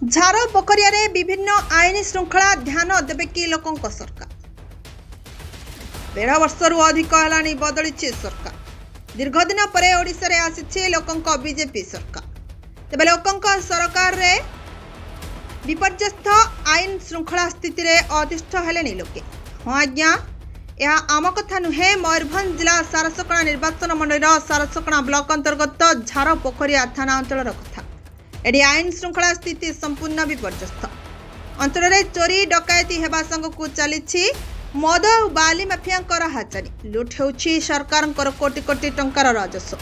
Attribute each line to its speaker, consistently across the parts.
Speaker 1: झार पोखरिया विभिन्न आईन श्रृंखला ध्यान देवे कि लोकों सरकार 1.5 वर्षर अधिक है बदली सरकार दीर्घदिन पर ओडिशा रे आसी लोकों बीजेपी सरकार तेज लोकों सरकार रे विपर्यस्त आईन श्रृंखला स्थिति रे अतिष्ठ हेले लोके। हाँ आज्ञा यह आम कथा नुहे मयूरभंज जिला सारसकणा निर्वाचन मंडल सारसकणा ब्लॉक अंतर्गत झार पोखरिया थाना अंचल कथा। एडी आईन श्रृंखला स्थिति संपूर्ण विपर्यस्त अंचल में चोरी डकायती हेबा संगकु चली मद और बाली माफिया हाचारी लुट होउछि सरकार कोटी कोटी टंकार राजस्व।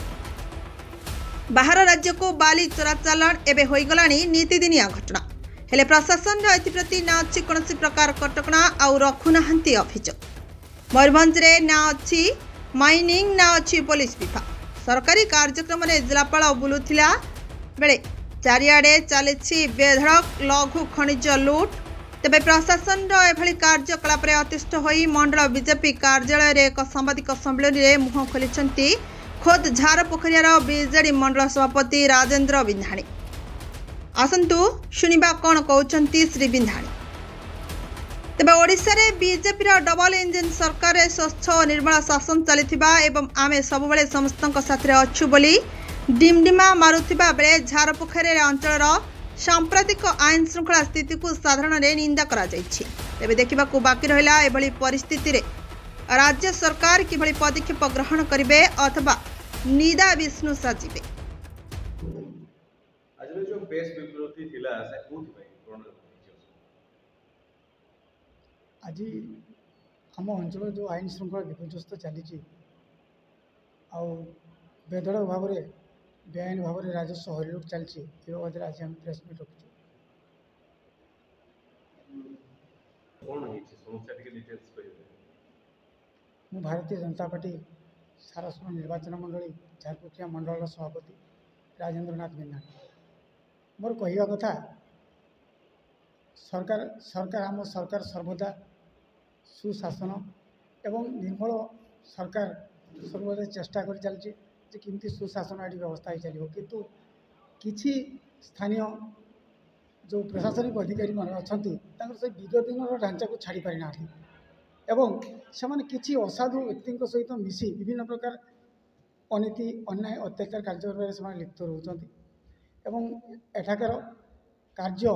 Speaker 1: बाहर राज्य को बाली चोराचालाण एबे होइगलानी नीतिदिनिया घटना हेले प्रशासन एप्रति ना अच्छी कौन प्रकार कटकणा आउ रखुनाहांती अभियोग। मयूरभंज रे ना अच्छी माइनिंग ना अच्छी पुलिस विभाग सरकारी कार्यक्रम में जिलापाल बुलुथिला बेले चारिआडे चली बेधड़क लघु खनिज लुट। तेबे प्रशासन एभली कार्यकलाप अतिष्ठ होई मंडल बीजेपी कार्यालय रे एक सांबादिक सम्मेलन में मुह खोली खोद झार पोखरिया बीजेडी मंडल सभापति राजेन्द्र बिंधाणी। आसंतु शुणिबा कौन कहउचंती श्री बिंधाणी। तेबे ओडिशा रे बीजेपी डबल इंजिन सरकार स्वच्छ और निर्मल शासन चलीथिबा एवं आमे सबुबले समस्तक साथरे अच्छु बोली डिमडिमा मारुथिबा बेले झार पोखरिया अंचल सांप्रतिक आईन श्रृंखला स्थिति को साधारण निंदा करा जायछि। तेबे देखिबाकू बाकी रहिला एभली परिस्थिति रे राज्य सरकार किभली पदक्षेप ग्रहण करिवे अथवा निदा विष्णु साजिबे।
Speaker 2: आज जो बेस विरोधी थिला से कोथि भाई कोन
Speaker 3: आज आम अंचल जो आईन श्रृंखला विपर्यस्त चली बेधड़ भाव में बेआईन भाव में राजस्व हरिलुट चलती बाबद आज हम प्रेस मीट रखु। मु भारतीय जनता पार्टी सारस्वत निर्वाचन मंडली झारपोखरिया मंडल सभापति राजेन्द्र नाथ बिंधाणी। मोर कहवा कथा सरकार आम सरकार सर्वदा सुशासन एवं निर्मल सरकार सर्वदा चेष्टा कर चलती किमती सुशासन ये व्यवस्था ही चलो किंतु किसी स्थानीय जो प्रशासनिक अधिकारी मान अच्छा से विगत दिन ढांचा को छाड़ी पारि ना एवं से किसी असाधु व्यक्ति सहित मिसी विभिन्न प्रकार अनीति अन्याय अत्याचार कार्य से लिप्त रोचती एवं एठाकर कार्य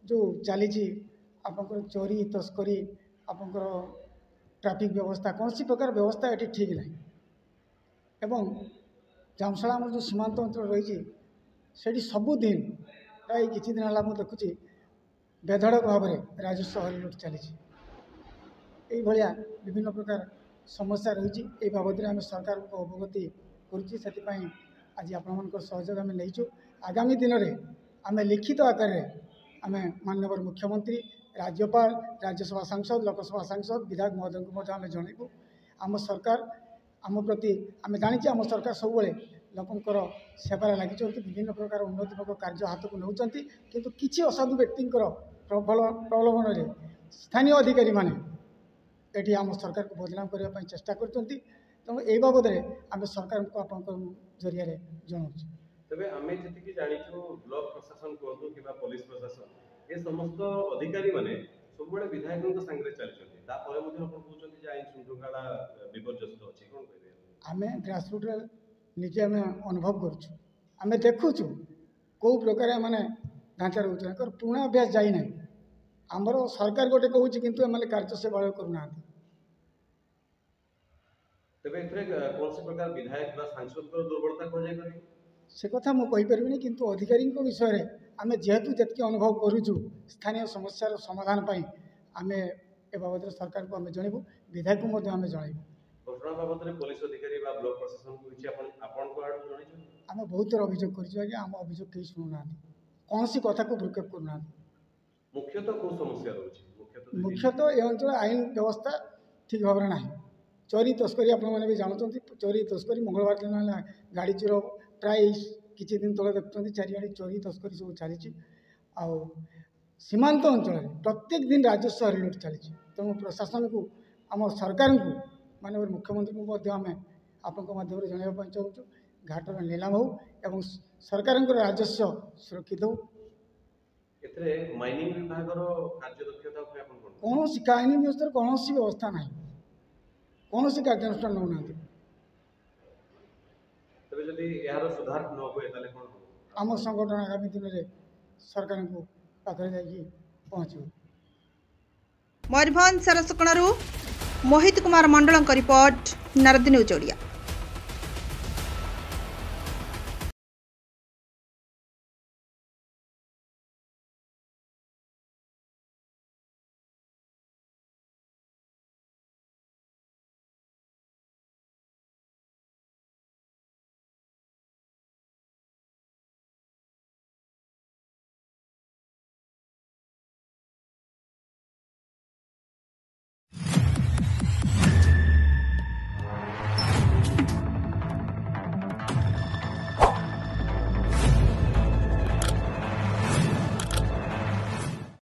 Speaker 3: जो चली आपंकर चोरी तस्करी आपंकर ट्रैफिक व्यवस्था कौन सी प्रकार व्यवस्था ये ठीक ना एवं जामशाला जो सीमांत अंचल रही से सबुदिन प्राय किसी दिन है देखुची बेधड़क भाव में राजस्व हरिलुट चली भाया विभिन्न प्रकार समस्या रही बाबद आम सरकार को अवगति करुँच आज आपण सहयोग आम नहीं आगामी दिन में आम लिखित आकार में आम माननीय मुख्यमंत्री राज्यपाल राज्यसभा सांसद लोकसभा सांसद विधायक महोदय को आम जनइबू आम सरकार आम प्रति आम जानी आम सरकार सब लोकंर सेवार लगी विभिन्न प्रकार उन्नतिमूलक कार्य हाथ को नौ किंतु किसी असाधु व्यक्ति प्रलोभन में स्थानीय अधिकारी माने ये आम सरकार को बदनाम करने चेष्टा कर तेणु ये बाबद आम सरकार को आप जरिया जनाऊँ।
Speaker 2: तबे आमे जति जानिछु ब्लॉक प्रशासन कहतु कि पुलिस प्रशासन ये समस्त अधिकारी माने सब बड़े विधायकों संगे चलछथि ता परे मध्ये अपन कहउछथि जे आईन श्रृंखला विपर्यस्त अछि कोन कहबे
Speaker 3: आमे ग्रासरूट निजे आम अनुभव करुँ आम देखुचु कौ प्रकार माने ढांचा रोचे पुराणा अभ्यास जाई ना आमर सरकार गोटे कहूँ किंतु एम कार्य से बल करूना
Speaker 2: तबे एथरे कौन से प्रकार विधायक बा सांसद को दुर्बलता को जाय करी
Speaker 3: से कथा मु कहि परबिनी किंतु अधिकारी विषय रे आम जेहेतु जतके अनुभव करूँ स्थानीय समस्यार समाधान पाई आम ए बाबद सरकार को आम जनइबू विधायक को आम जनइबू
Speaker 2: घटना बाबद रे पुलिस अधिकारी बा ब्लॉक प्रशासन को इछि आपन को आडू जणै
Speaker 3: आम बहुत थर अभियोग कर आम अभियोग कहीं शुणुना कौन सी कथा को भ्रुक्षेप करूना।
Speaker 2: मुख्यतः को समस्या रही
Speaker 3: मुख्यतः ये अंचल आईन व्यवस्था ठीक भाव में ना चोरी तस्करी आपने भी जानते चोरी तस्करी मंगलवार दिन गाड़ी चोर प्राय किसी दिन तले देखते चारिआडे चोरी तस्करी सब चली सीमांत अंचल प्रत्येक दिन राजस्व हरिलुट चली तेणु प्रशासन को आम सरकार को माननीय मुख्यमंत्री को आम आपण माध्यम जनवाई चाहूँ घाटर नीलाम हो एवं सरकार राजस्व सुरक्षित हो।
Speaker 2: एथरे माइनिंग विभागर कार्यदक्षता उपरे आपण कोन
Speaker 3: कौन काहिनी व्यवस्था कौन व्यवस्था ना कौन कार्यानुष्ठान नौना
Speaker 2: तबे जदि यार सुधार न होए ताले कोन
Speaker 3: आम संगठन आगामी दिन में सरकार को पाखे जाइए पहुँचू।
Speaker 1: Mayurbhanj सरसकणु Mohit Kumar Mandal report Narad news Odia.